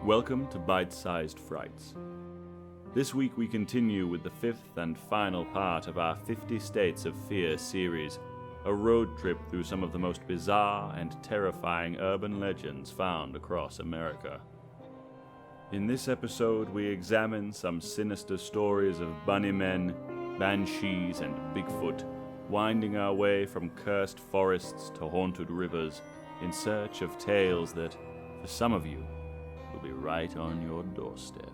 Welcome to Bite-Sized Frights. This week we continue with the fifth and final part of our 50 States of Fear series, a road trip through some of the most bizarre and terrifying urban legends found across America. In this episode we examine some sinister stories of bunny men, banshees, and Bigfoot, winding our way from cursed forests to haunted rivers in search of tales that, for some of you, will be right on your doorstep.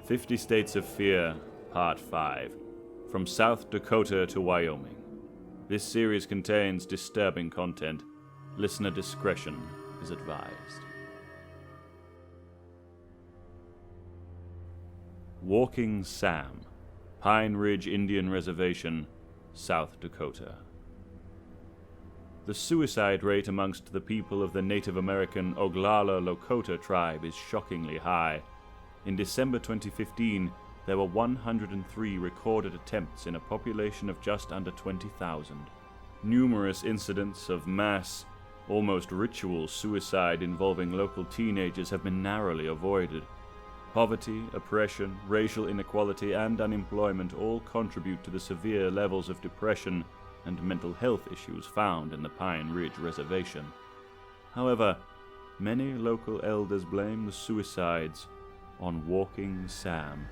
"50 States of Fear, Part 5, From South Dakota to Wyoming. This series contains disturbing content. Listener discretion is advised." Walking Sam, Pine Ridge Indian Reservation, South Dakota. The suicide rate amongst the people of the Native American Oglala Lakota tribe is shockingly high. In December 2015, there were 103 recorded attempts in a population of just under 20,000. Numerous incidents of mass, almost ritual suicide involving local teenagers have been narrowly avoided. Poverty, oppression, racial inequality, and unemployment all contribute to the severe levels of depression and mental health issues found in the Pine Ridge Reservation. However, many local elders blame the suicides on Walking Sam.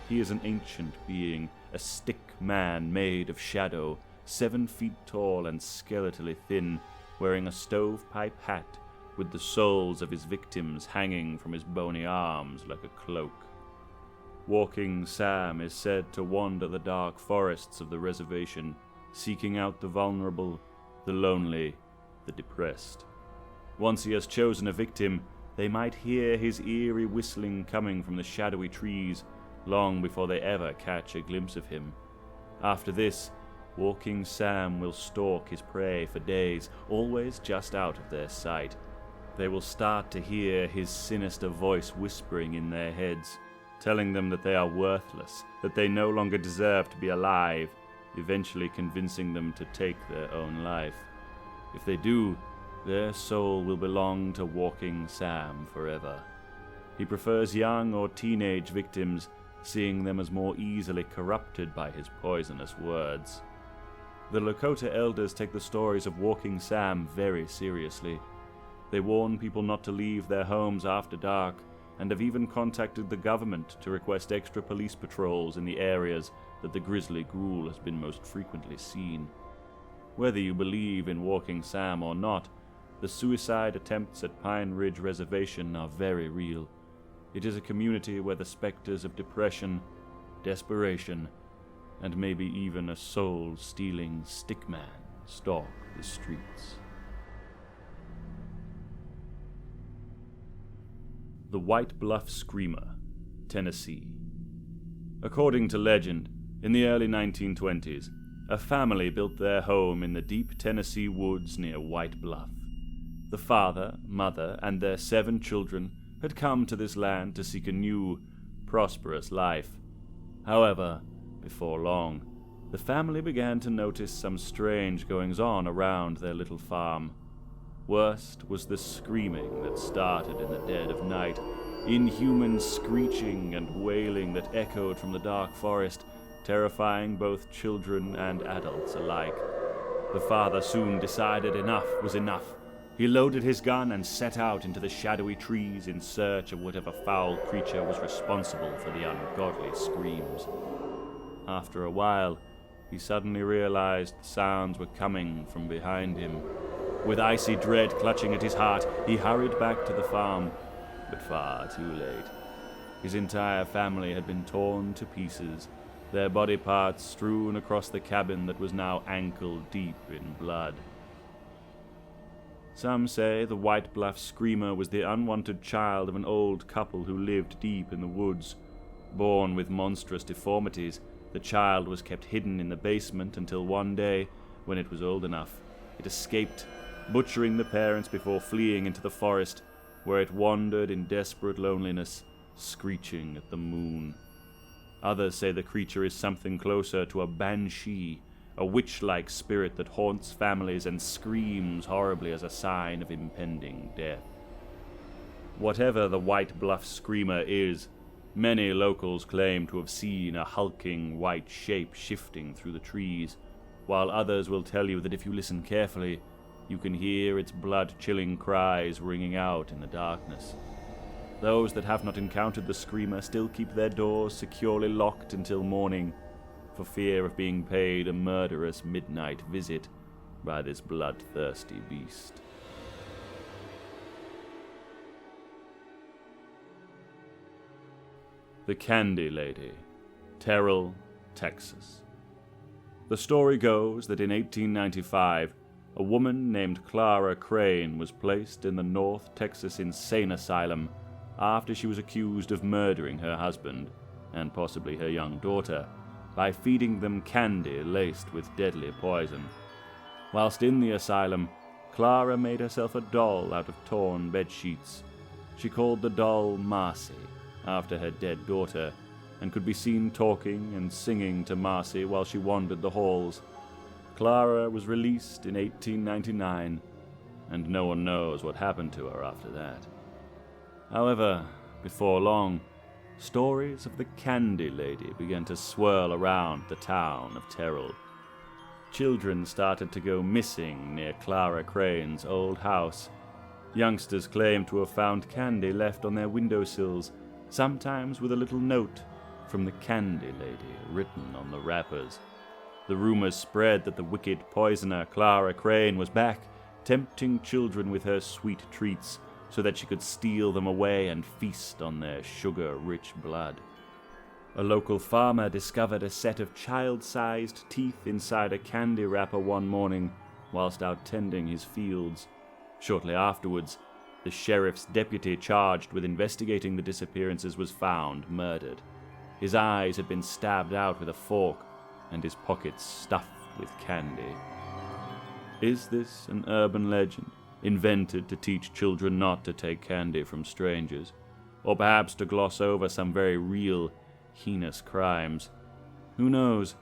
He is an ancient being, a stick man made of shadow, 7 feet tall and skeletally thin, wearing a stovepipe hat with the souls of his victims hanging from his bony arms like a cloak. Walking Sam is said to wander the dark forests of the reservation, seeking out the vulnerable, the lonely, the depressed. Once he has chosen a victim, they might hear his eerie whistling coming from the shadowy trees long before they ever catch a glimpse of him. After this, Walking Sam will stalk his prey for days, always just out of their sight. They will start to hear his sinister voice whispering in their heads, telling them that they are worthless, that they no longer deserve to be alive, eventually convincing them to take their own life. If they do, their soul will belong to Walking Sam forever. He prefers young or teenage victims, seeing them as more easily corrupted by his poisonous words. The Lakota elders take the stories of Walking Sam very seriously. They warn people not to leave their homes after dark, and have even contacted the government to request extra police patrols in the areas that the grisly ghoul has been most frequently seen. Whether you believe in Walking Sam or not, the suicide attempts at Pine Ridge Reservation are very real. It is a community where the specters of depression, desperation, and maybe even a soul-stealing stickman stalk the streets. The White Bluff Screamer, Tennessee. According to legend, in the early 1920s, a family built their home in the deep Tennessee woods near White Bluff. The father, mother, and their 7 children had come to this land to seek a new, prosperous life. However, before long, the family began to notice some strange goings-on around their little farm. Worst was the screaming that started in the dead of night, inhuman screeching and wailing that echoed from the dark forest, terrifying both children and adults alike. The father soon decided enough was enough. He loaded his gun and set out into the shadowy trees in search of whatever foul creature was responsible for the ungodly screams. After a while, he suddenly realized the sounds were coming from behind him. With icy dread clutching at his heart, he hurried back to the farm, but far too late. His entire family had been torn to pieces, their body parts strewn across the cabin that was now ankle-deep in blood. Some say the White Bluff Screamer was the unwanted child of an old couple who lived deep in the woods. Born with monstrous deformities, the child was kept hidden in the basement until one day, when it was old enough, it escaped, butchering the parents before fleeing into the forest, where it wandered in desperate loneliness, screeching at the moon. Others say the creature is something closer to a banshee, a witch-like spirit that haunts families and screams horribly as a sign of impending death. Whatever the White Bluff Screamer is, many locals claim to have seen a hulking white shape shifting through the trees, while others will tell you that if you listen carefully, you can hear its blood-chilling cries ringing out in the darkness. Those that have not encountered the Screamer still keep their doors securely locked until morning, for fear of being paid a murderous midnight visit by this bloodthirsty beast. The Candy Lady, Terrell, Texas. The story goes that in 1895, a woman named Clara Crane was placed in the North Texas Insane Asylum after she was accused of murdering her husband, and possibly her young daughter, by feeding them candy laced with deadly poison. Whilst in the asylum, Clara made herself a doll out of torn bedsheets. She called the doll Marcy, after her dead daughter, and could be seen talking and singing to Marcy while she wandered the halls. Clara was released in 1899, and no one knows what happened to her after that. However, before long, stories of the Candy Lady began to swirl around the town of Terrell. Children started to go missing near Clara Crane's old house. Youngsters claimed to have found candy left on their windowsills, sometimes with a little note from the Candy Lady written on the wrappers. The rumors spread that the wicked poisoner Clara Crane was back, tempting children with her sweet treats so that she could steal them away and feast on their sugar-rich blood. A local farmer discovered a set of child-sized teeth inside a candy wrapper one morning whilst out tending his fields. Shortly afterwards, the sheriff's deputy charged with investigating the disappearances was found murdered. His eyes had been stabbed out with a fork, and his pockets stuffed with candy. Is this an urban legend, invented to teach children not to take candy from strangers, or perhaps to gloss over some very real, heinous crimes? Who knows?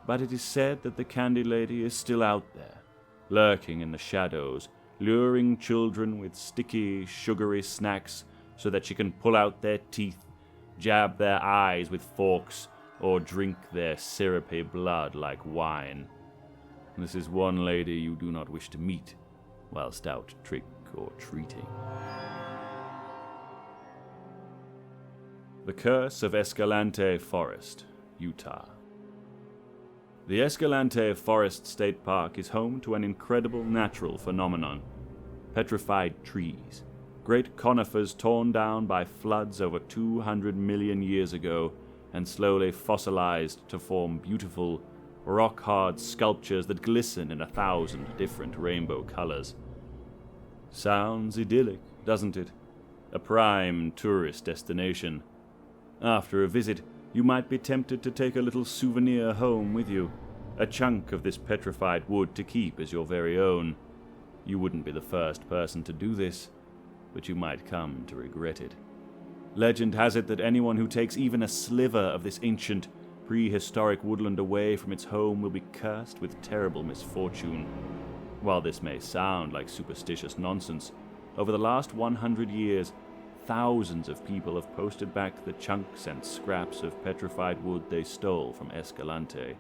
But it is said that the Candy Lady is still out there, lurking in the shadows, luring children with sticky, sugary snacks so that she can pull out their teeth, jab their eyes with forks, or drink their syrupy blood like wine. This is one lady you do not wish to meet whilst out trick or treating. The Curse of Escalante Forest, Utah. The Escalante Forest State Park is home to an incredible natural phenomenon: petrified trees, great conifers torn down by floods over 200 million years ago and slowly fossilized to form beautiful, rock-hard sculptures that glisten in 1,000 different rainbow colors. Sounds idyllic, doesn't it? A prime tourist destination. After a visit, you might be tempted to take a little souvenir home with you, a chunk of this petrified wood to keep as your very own. You wouldn't be the first person to do this, but you might come to regret it. Legend has it that anyone who takes even a sliver of this ancient, prehistoric woodland away from its home will be cursed with terrible misfortune. While this may sound like superstitious nonsense, over the last 100 years, thousands of people have posted back the chunks and scraps of petrified wood they stole from Escalante.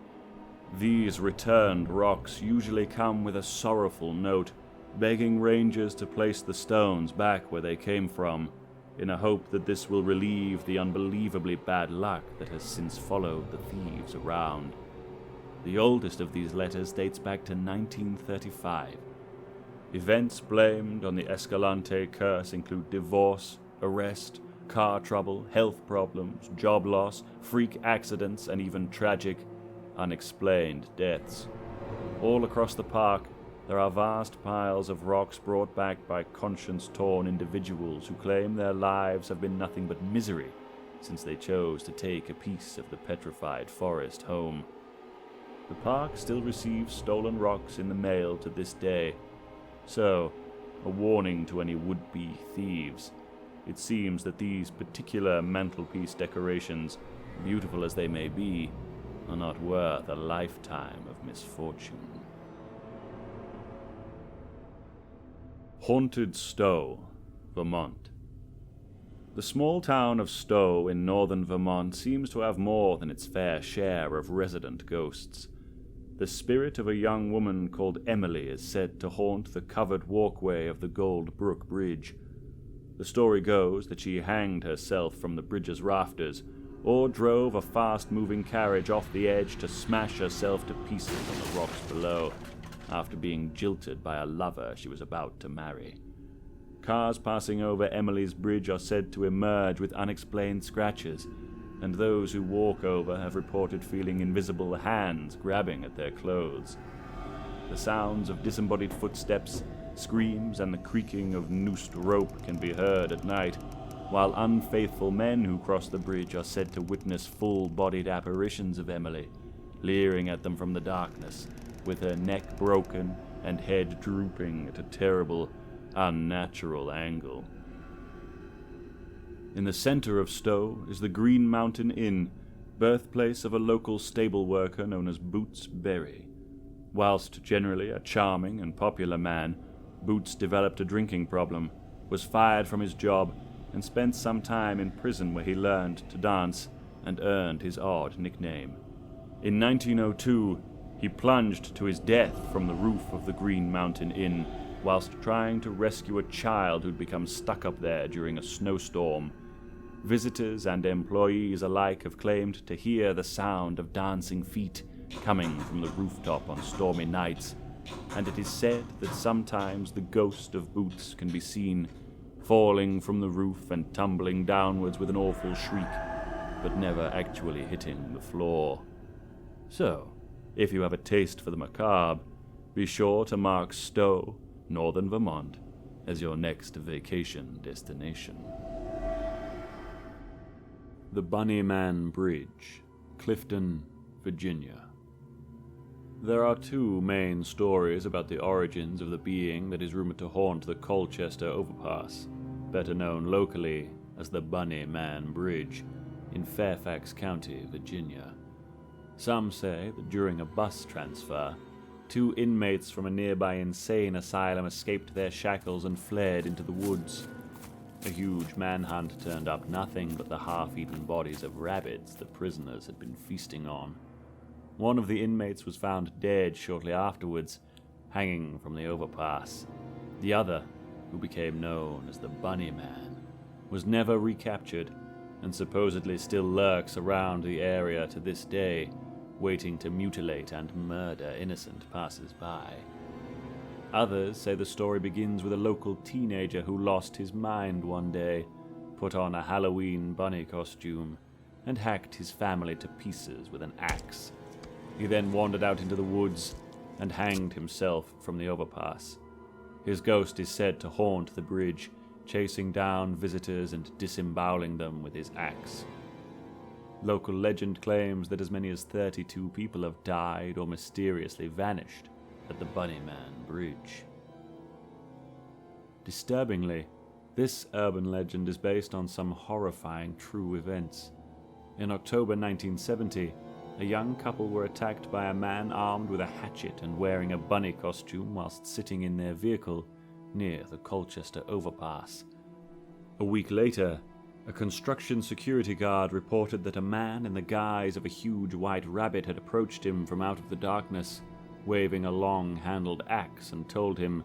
These returned rocks usually come with a sorrowful note, begging rangers to place the stones back where they came from, in a hope that this will relieve the unbelievably bad luck that has since followed the thieves around. The oldest of these letters dates back to 1935. Events blamed on the Escalante curse include divorce, arrest, car trouble, health problems, job loss, freak accidents, and even tragic, unexplained deaths. All across the park, there are vast piles of rocks brought back by conscience-torn individuals who claim their lives have been nothing but misery since they chose to take a piece of the petrified forest home. The park still receives stolen rocks in the mail to this day, so, a warning to any would-be thieves. It seems that these particular mantelpiece decorations, beautiful as they may be, are not worth a lifetime of misfortune. Haunted Stowe, Vermont. The small town of Stowe in northern Vermont seems to have more than its fair share of resident ghosts. The spirit of a young woman called Emily is said to haunt the covered walkway of the Gold Brook Bridge. The story goes that she hanged herself from the bridge's rafters, or drove a fast-moving carriage off the edge to smash herself to pieces on the rocks below, after being jilted by a lover she was about to marry. Cars passing over Emily's bridge are said to emerge with unexplained scratches, and those who walk over have reported feeling invisible hands grabbing at their clothes. The sounds of disembodied footsteps, screams, and the creaking of noosed rope can be heard at night, while unfaithful men who cross the bridge are said to witness full-bodied apparitions of Emily, leering at them from the darkness, with her neck broken and head drooping at a terrible, unnatural angle. In the center of Stowe is the Green Mountain Inn, birthplace of a local stable worker known as Boots Berry. Whilst generally a charming and popular man, Boots developed a drinking problem, was fired from his job, and spent some time in prison where he learned to dance and earned his odd nickname. In 1902, he plunged to his death from the roof of the Green Mountain Inn whilst trying to rescue a child who'd become stuck up there during a snowstorm. Visitors and employees alike have claimed to hear the sound of dancing feet coming from the rooftop on stormy nights, and it is said that sometimes the ghost of Boots can be seen falling from the roof and tumbling downwards with an awful shriek, but never actually hitting the floor. So, if you have a taste for the macabre, be sure to mark Stowe, northern Vermont, as your next vacation destination. The Bunnyman Bridge, Clifton, Virginia. There are two main stories about the origins of the being that is rumored to haunt the Colchester Overpass, better known locally as the Bunnyman Bridge, in Fairfax County, Virginia. Some say that during a bus transfer, two inmates from a nearby insane asylum escaped their shackles and fled into the woods. A huge manhunt turned up nothing but the half-eaten bodies of rabbits the prisoners had been feasting on. One of the inmates was found dead shortly afterwards, hanging from the overpass. The other, who became known as the Bunnyman, was never recaptured and supposedly still lurks around the area to this day, waiting to mutilate and murder innocent passers-by. Others say the story begins with a local teenager who lost his mind one day, put on a Halloween bunny costume, and hacked his family to pieces with an axe. He then wandered out into the woods and hanged himself from the overpass. His ghost is said to haunt the bridge, chasing down visitors and disemboweling them with his axe. Local legend claims that as many as 32 people have died or mysteriously vanished at the Bunnyman Bridge. Disturbingly, this urban legend is based on some horrifying true events. In October 1970, a young couple were attacked by a man armed with a hatchet and wearing a bunny costume whilst sitting in their vehicle near the Colchester Overpass. A week later, a construction security guard reported that a man in the guise of a huge white rabbit had approached him from out of the darkness, waving a long-handled axe, and told him,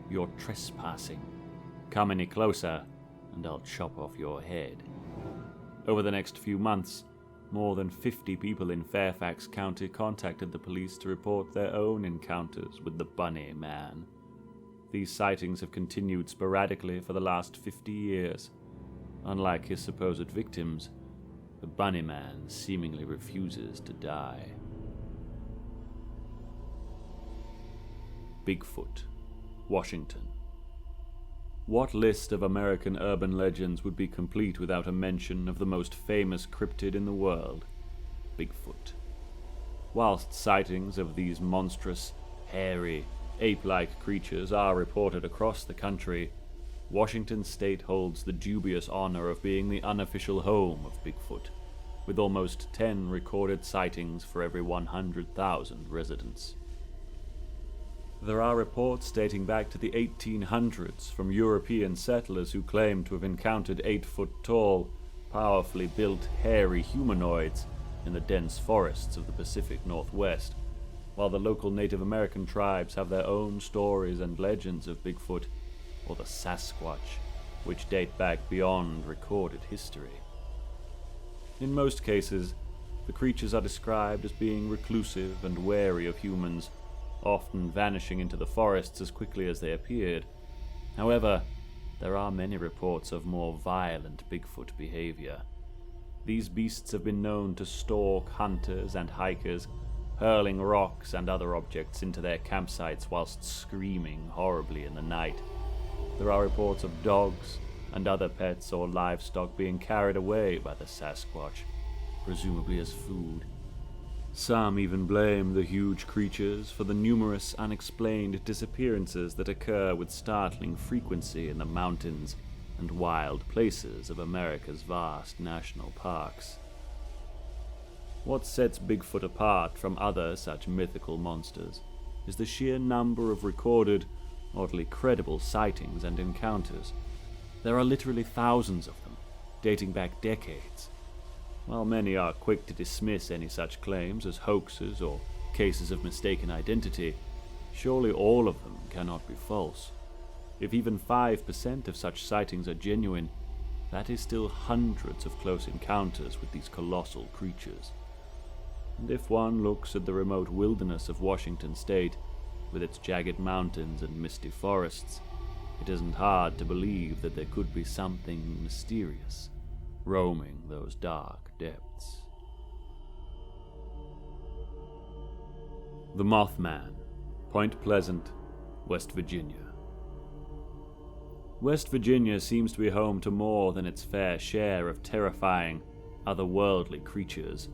"You're trespassing. Come any closer, and I'll chop off your head." Over the next few months, more than 50 people in Fairfax County contacted the police to report their own encounters with the Bunny Man. These sightings have continued sporadically for the last 50 years. Unlike his supposed victims, the Bunny Man seemingly refuses to die. Bigfoot, Washington. What list of American urban legends would be complete without a mention of the most famous cryptid in the world, Bigfoot? Whilst sightings of these monstrous, hairy, ape-like creatures are reported across the country, Washington state holds the dubious honor of being the unofficial home of Bigfoot. with almost 10 recorded sightings for every 100,000 residents. There are reports dating back to the 1800s from European settlers who claim to have encountered 8-foot-tall, powerfully built, hairy humanoids in the dense forests of the Pacific Northwest, while the local Native American tribes have their own stories and legends of Bigfoot, or the Sasquatch, which date back beyond recorded history. In most cases, the creatures are described as being reclusive and wary of humans, often vanishing into the forests as quickly as they appeared. However, there are many reports of more violent Bigfoot behavior. These beasts have been known to stalk hunters and hikers, hurling rocks and other objects into their campsites whilst screaming horribly in the night. There are reports of dogs and other pets or livestock being carried away by the Sasquatch, presumably as food. Some even blame the huge creatures for the numerous unexplained disappearances that occur with startling frequency in the mountains and wild places of America's vast national parks. What sets Bigfoot apart from other such mythical monsters is the sheer number of recorded, oddly credible sightings and encounters. There are literally thousands of them, dating back decades. While many are quick to dismiss any such claims as hoaxes or cases of mistaken identity, surely all of them cannot be false. If even 5% of such sightings are genuine, that is still hundreds of close encounters with these colossal creatures. And if one looks at the remote wilderness of Washington state, with its jagged mountains and misty forests, it isn't hard to believe that there could be something mysterious roaming those dark depths. The Mothman, Point Pleasant, West Virginia. West Virginia seems to be home to more than its fair share of terrifying, otherworldly creatures.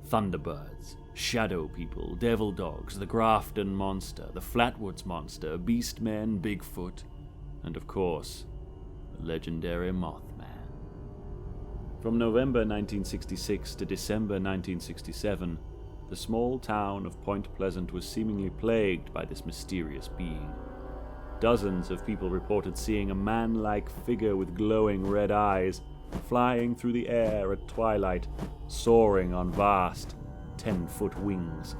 Thunderbirds, shadow people, devil dogs, the Grafton Monster, the Flatwoods Monster, Beastmen, Bigfoot, and of course, the legendary Mothman. From November 1966 to December 1967, the small town of Point Pleasant was seemingly plagued by this mysterious being. Dozens of people reported seeing a man-like figure with glowing red eyes flying through the air at twilight, soaring on vast 10-foot wings.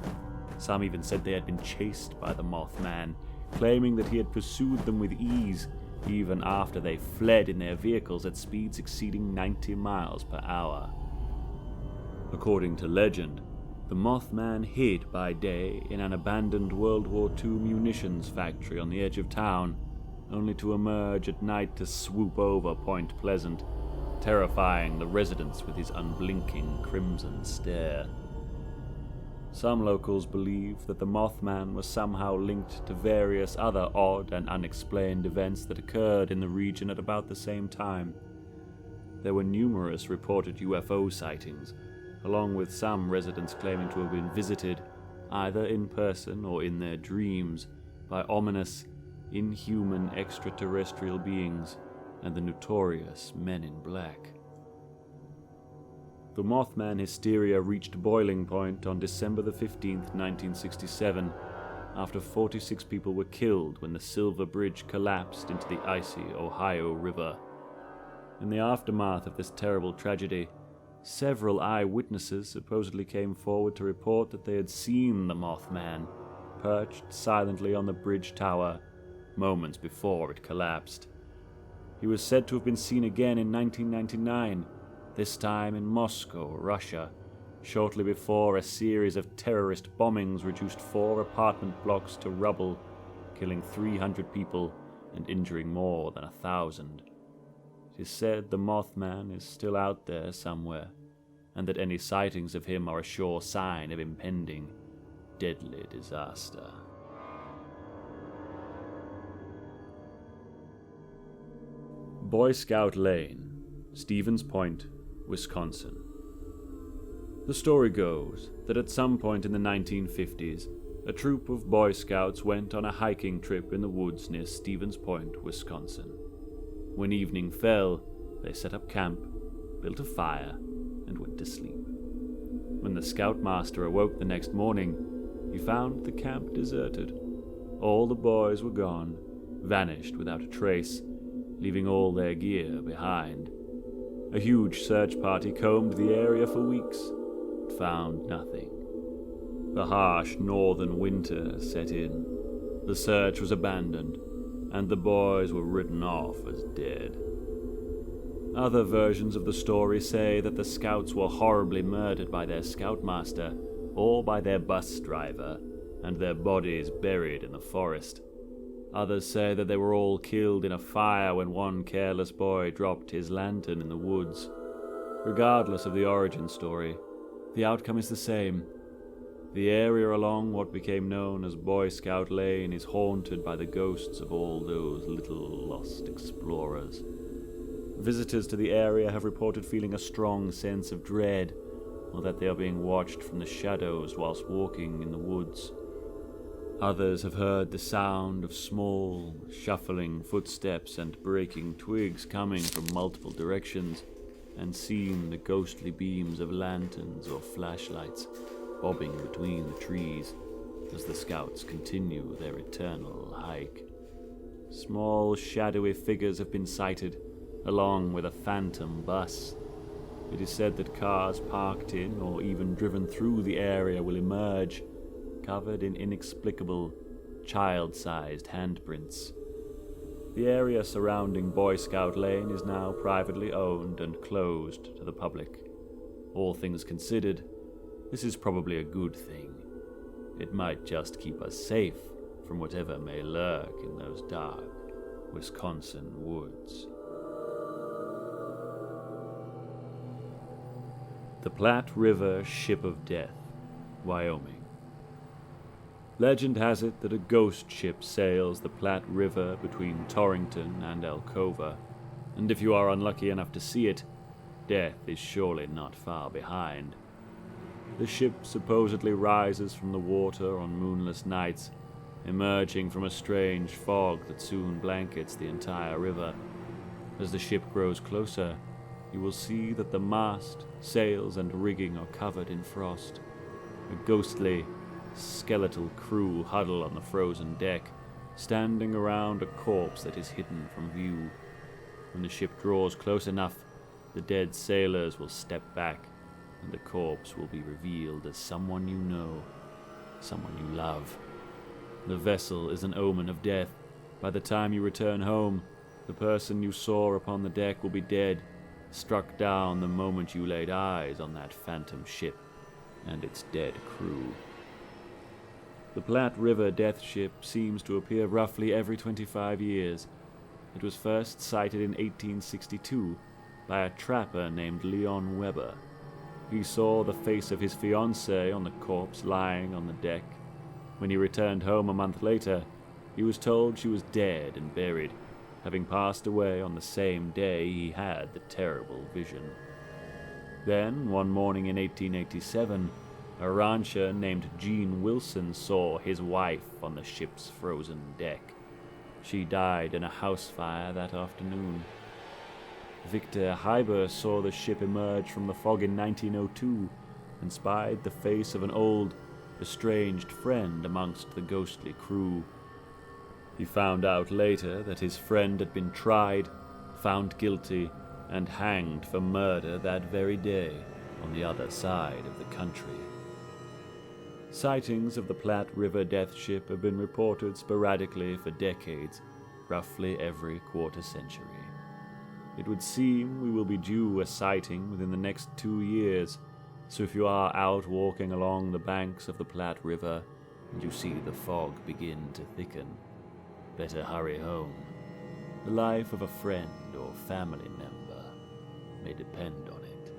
Some even said they had been chased by the Mothman, claiming that he had pursued them with ease, even after they fled in their vehicles at speeds exceeding 90 miles per hour. According to legend, the Mothman hid by day in an abandoned World War II munitions factory on the edge of town, only to emerge at night to swoop over Point Pleasant, terrifying the residents with his unblinking crimson stare. Some locals believe that the Mothman was somehow linked to various other odd and unexplained events that occurred in the region at about the same time. There were numerous reported UFO sightings, along with some residents claiming to have been visited, either in person or in their dreams, by ominous, inhuman extraterrestrial beings and the notorious Men in Black. The Mothman hysteria reached boiling point on December the 15th, 1967, after 46 people were killed when the Silver Bridge collapsed into the icy Ohio River. In the aftermath of this terrible tragedy, several eyewitnesses supposedly came forward to report that they had seen the Mothman perched silently on the bridge tower moments before it collapsed. He was said to have been seen again in 1999, this time in Moscow, Russia, shortly before a series of terrorist bombings reduced 4 apartment blocks to rubble, killing 300 people and injuring more than 1,000. It is said the Mothman is still out there somewhere, and that any sightings of him are a sure sign of impending, deadly disaster. Boy Scout Lane, Stevens Point, Wisconsin. The story goes that at some point in the 1950s, a troop of Boy Scouts went on a hiking trip in the woods near Stevens Point, Wisconsin. When evening fell, they set up camp, built a fire, and went to sleep. When the scoutmaster awoke the next morning, he found the camp deserted. All the boys were gone, vanished without a trace, leaving all their gear behind. A huge search party combed the area for weeks, but found nothing. The harsh northern winter set in. The search was abandoned, and the boys were written off as dead. Other versions of the story say that the scouts were horribly murdered by their scoutmaster or by their bus driver, and their bodies buried in the forest. Others say that they were all killed in a fire when one careless boy dropped his lantern in the woods. Regardless of the origin story, the outcome is the same. The area along what became known as Boy Scout Lane is haunted by the ghosts of all those little lost explorers. Visitors to the area have reported feeling a strong sense of dread, or that they are being watched from the shadows whilst walking in the woods. Others have heard the sound of small, shuffling footsteps and breaking twigs coming from multiple directions, and seen the ghostly beams of lanterns or flashlights bobbing between the trees as the scouts continue their eternal hike. Small, shadowy figures have been sighted, along with a phantom bus. It is said that cars parked in or even driven through the area will emerge, covered in inexplicable, child-sized handprints. The area surrounding Boy Scout Lane is now privately owned and closed to the public. All things considered, this is probably a good thing. It might just keep us safe from whatever may lurk in those dark Wisconsin woods. The Platte River Ship of Death, Wyoming. Legend has it that a ghost ship sails the Platte River between Torrington and Alcova, and if you are unlucky enough to see it, death is surely not far behind. The ship supposedly rises from the water on moonless nights, emerging from a strange fog that soon blankets the entire river. As the ship grows closer, you will see that the mast, sails, and rigging are covered in frost. A ghostly, skeletal crew huddle on the frozen deck, standing around a corpse that is hidden from view. When the ship draws close enough, the dead sailors will step back, and the corpse will be revealed as someone you know, someone you love. The vessel is an omen of death. By the time you return home, the person you saw upon the deck will be dead, struck down the moment you laid eyes on that phantom ship and its dead crew. The Platte River Death Ship seems to appear roughly every 25 years. It was first sighted in 1862 by a trapper named Leon Weber. He saw the face of his fiancée on the corpse lying on the deck. When he returned home a month later, he was told she was dead and buried, having passed away on the same day he had the terrible vision. Then, one morning in 1887, a rancher named Gene Wilson saw his wife on the ship's frozen deck. She died in a house fire that afternoon. Victor Heiber saw the ship emerge from the fog in 1902 and spied the face of an old, estranged friend amongst the ghostly crew. He found out later that his friend had been tried, found guilty, and hanged for murder that very day on the other side of the country. Sightings of the Platte River Death Ship have been reported sporadically for decades, roughly every quarter century. It would seem we will be due a sighting within the next 2 years, so if you are out walking along the banks of the Platte River and you see the fog begin to thicken, better hurry home. The life of a friend or family member may depend on it.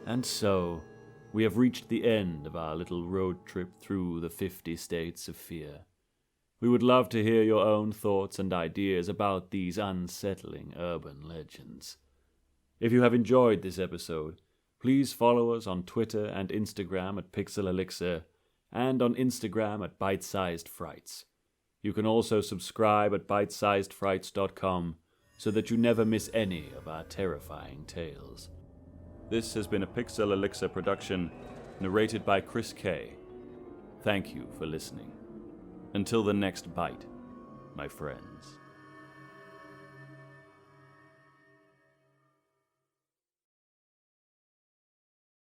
And so, we have reached the end of our little road trip through the 50 states of fear. We would love to hear your own thoughts and ideas about these unsettling urban legends. If you have enjoyed this episode, please follow us on Twitter and Instagram at Pixel Elixir, and on Instagram at Bite-Sized Frights. You can also subscribe at bitesizedfrights.com so that you never miss any of our terrifying tales. This has been a Pixel Elixir production, narrated by Chris K. Thank you for listening. Until the next bite, my friends.